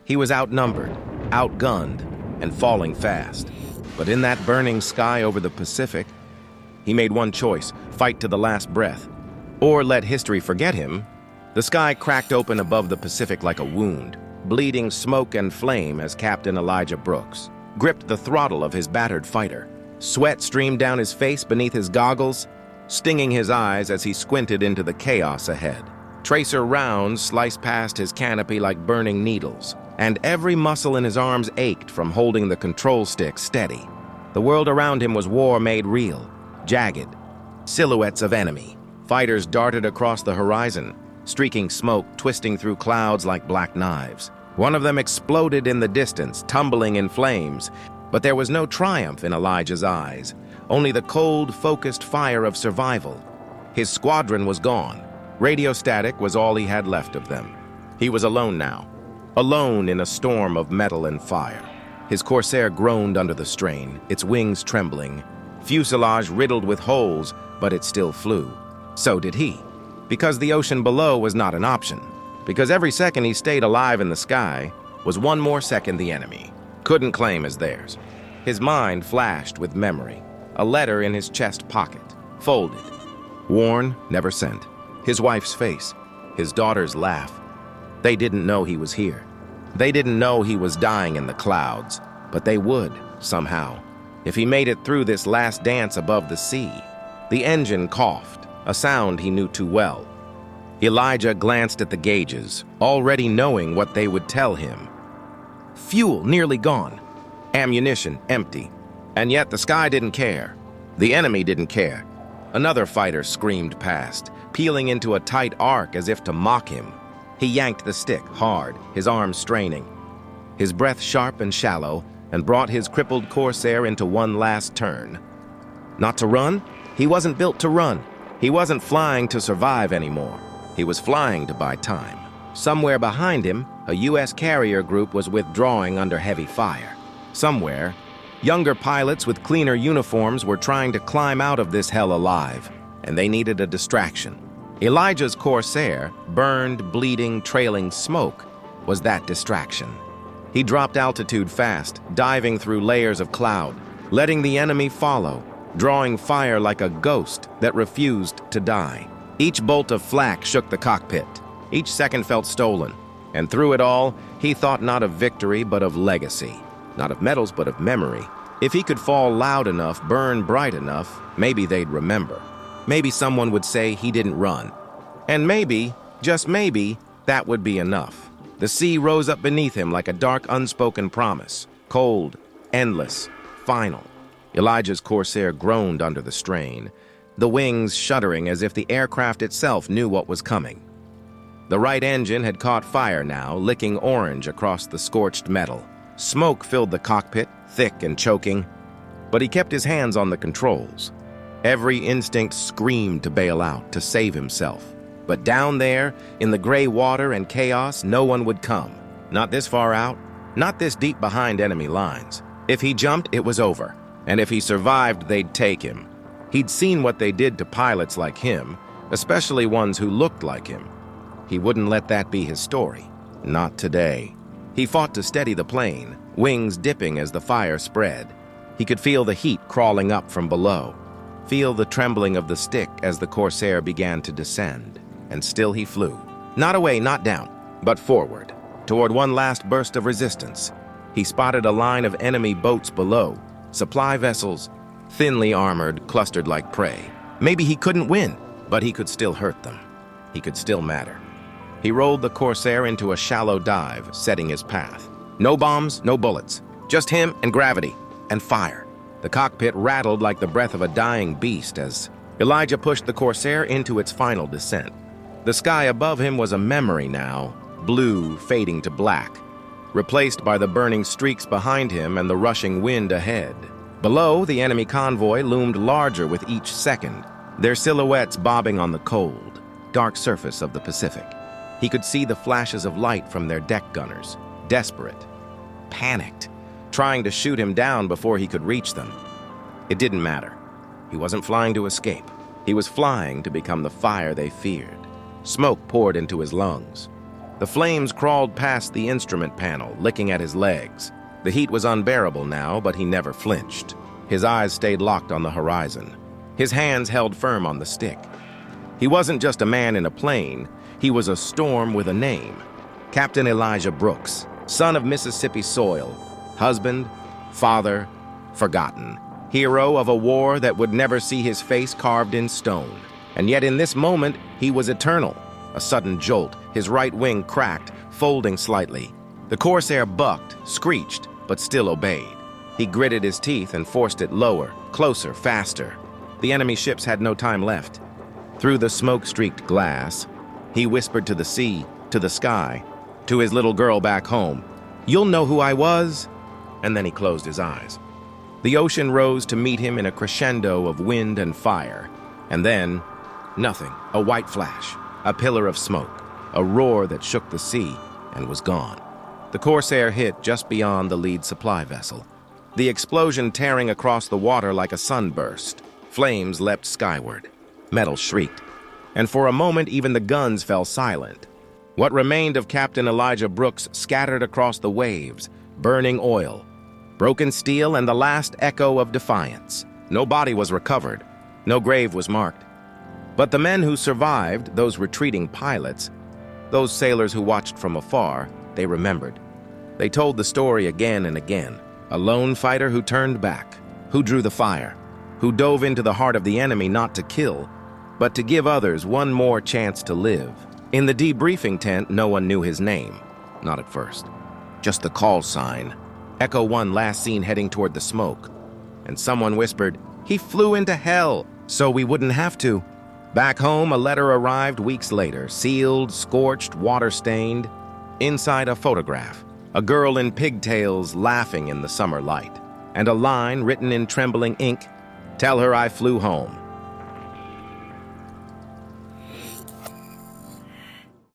He was outnumbered, outgunned, and falling fast. But in that burning sky over the Pacific, he made one choice: fight to the last breath, or let history forget him. The sky cracked open above the Pacific like a wound, bleeding smoke and flame as Captain Elijah Brooks gripped the throttle of his battered fighter. Sweat streamed down his face beneath his goggles, stinging his eyes as he squinted into the chaos ahead. Tracer rounds sliced past his canopy like burning needles, and every muscle in his arms ached from holding the control stick steady. The world around him was war made real, jagged, silhouettes of enemy. Fighters darted across the horizon, streaking smoke, twisting through clouds like black knives. One of them exploded in the distance, tumbling in flames, but there was no triumph in Elijah's eyes, only the cold, focused fire of survival. His squadron was gone. Radio static was all he had left of them. He was alone now, alone in a storm of metal and fire. His Corsair groaned under the strain, its wings trembling, fuselage riddled with holes, but it still flew. So did he, because the ocean below was not an option, because every second he stayed alive in the sky was one more second the enemy couldn't claim as theirs. His mind flashed with memory, a letter in his chest pocket, folded, worn, never sent. His wife's face, his daughter's laugh. They didn't know he was here. They didn't know he was dying in the clouds, but they would, somehow, if he made it through this last dance above the sea. The engine coughed, a sound he knew too well. Elijah glanced at the gauges, already knowing what they would tell him. Fuel nearly gone, ammunition empty, and yet the sky didn't care. The enemy didn't care. Another fighter screamed past, peeling into a tight arc as if to mock him. He yanked the stick hard, his arms straining, his breath sharp and shallow, and brought his crippled Corsair into one last turn. Not to run? He wasn't built to run. He wasn't flying to survive anymore. He was flying to buy time. Somewhere behind him, a U.S. carrier group was withdrawing under heavy fire. Somewhere, younger pilots with cleaner uniforms were trying to climb out of this hell alive, and they needed a distraction. Elijah's Corsair, burned, bleeding, trailing smoke, was that distraction. He dropped altitude fast, diving through layers of cloud, letting the enemy follow, drawing fire like a ghost that refused to die. Each bolt of flak shook the cockpit. Each second felt stolen, and through it all, he thought not of victory but of legacy, not of medals but of memory. If he could fall loud enough, burn bright enough, maybe they'd remember. Maybe someone would say he didn't run. And maybe, just maybe, that would be enough. The sea rose up beneath him like a dark, unspoken promise, cold, endless, final. Elijah's Corsair groaned under the strain, the wings shuddering as if the aircraft itself knew what was coming. The right engine had caught fire now, licking orange across the scorched metal. Smoke filled the cockpit, thick and choking, but he kept his hands on the controls. Every instinct screamed to bail out, to save himself. But down there, in the gray water and chaos, no one would come. Not this far out, not this deep behind enemy lines. If he jumped, it was over. And if he survived, they'd take him. He'd seen what they did to pilots like him, especially ones who looked like him. He wouldn't let that be his story. Not today. He fought to steady the plane, wings dipping as the fire spread. He could feel the heat crawling up from below, feel the trembling of the stick as the Corsair began to descend. And still he flew. Not away, not down, but forward, toward one last burst of resistance. He spotted a line of enemy boats below, supply vessels, thinly armored, clustered like prey. Maybe he couldn't win, but he could still hurt them. He could still matter. He rolled the Corsair into a shallow dive, setting his path. No bombs, no bullets, just him and gravity and fire. The cockpit rattled like the breath of a dying beast as Elijah pushed the Corsair into its final descent. The sky above him was a memory now, blue fading to black, replaced by the burning streaks behind him and the rushing wind ahead. Below, the enemy convoy loomed larger with each second, their silhouettes bobbing on the cold, dark surface of the Pacific. He could see the flashes of light from their deck gunners, desperate, panicked, trying to shoot him down before he could reach them. It didn't matter. He wasn't flying to escape. He was flying to become the fire they feared. Smoke poured into his lungs. The flames crawled past the instrument panel, licking at his legs. The heat was unbearable now, but he never flinched. His eyes stayed locked on the horizon. His hands held firm on the stick. He wasn't just a man in a plane, he was a storm with a name. Captain Elijah Brooks, son of Mississippi soil, husband, father, forgotten. Hero of a war that would never see his face carved in stone. And yet in this moment, he was eternal. A sudden jolt, his right wing cracked, folding slightly. The Corsair bucked, screeched, but still obeyed. He gritted his teeth and forced it lower, closer, faster. The enemy ships had no time left. Through the smoke-streaked glass, he whispered to the sea, to the sky, to his little girl back home, "You'll know who I was." And then he closed his eyes. The ocean rose to meet him in a crescendo of wind and fire. And then, nothing, a white flash, a pillar of smoke, a roar that shook the sea and was gone. The Corsair hit just beyond the lead supply vessel. The explosion tearing across the water like a sunburst. Flames leapt skyward. Metal shrieked. And for a moment, even the guns fell silent. What remained of Captain Elijah Brooks scattered across the waves, burning oil, broken steel, and the last echo of defiance. No body was recovered. No grave was marked. But the men who survived, those retreating pilots, those sailors who watched from afar, they remembered. They told the story again and again. A lone fighter who turned back, who drew the fire, who dove into the heart of the enemy not to kill, but to give others one more chance to live. In the debriefing tent, no one knew his name. Not at first. Just the call sign. Echo 1 last seen heading toward the smoke. And someone whispered, "He flew into hell, so we wouldn't have to." Back home, a letter arrived weeks later, sealed, scorched, water-stained. Inside, a photograph. A girl in pigtails laughing in the summer light. And a line written in trembling ink, "Tell her I flew home."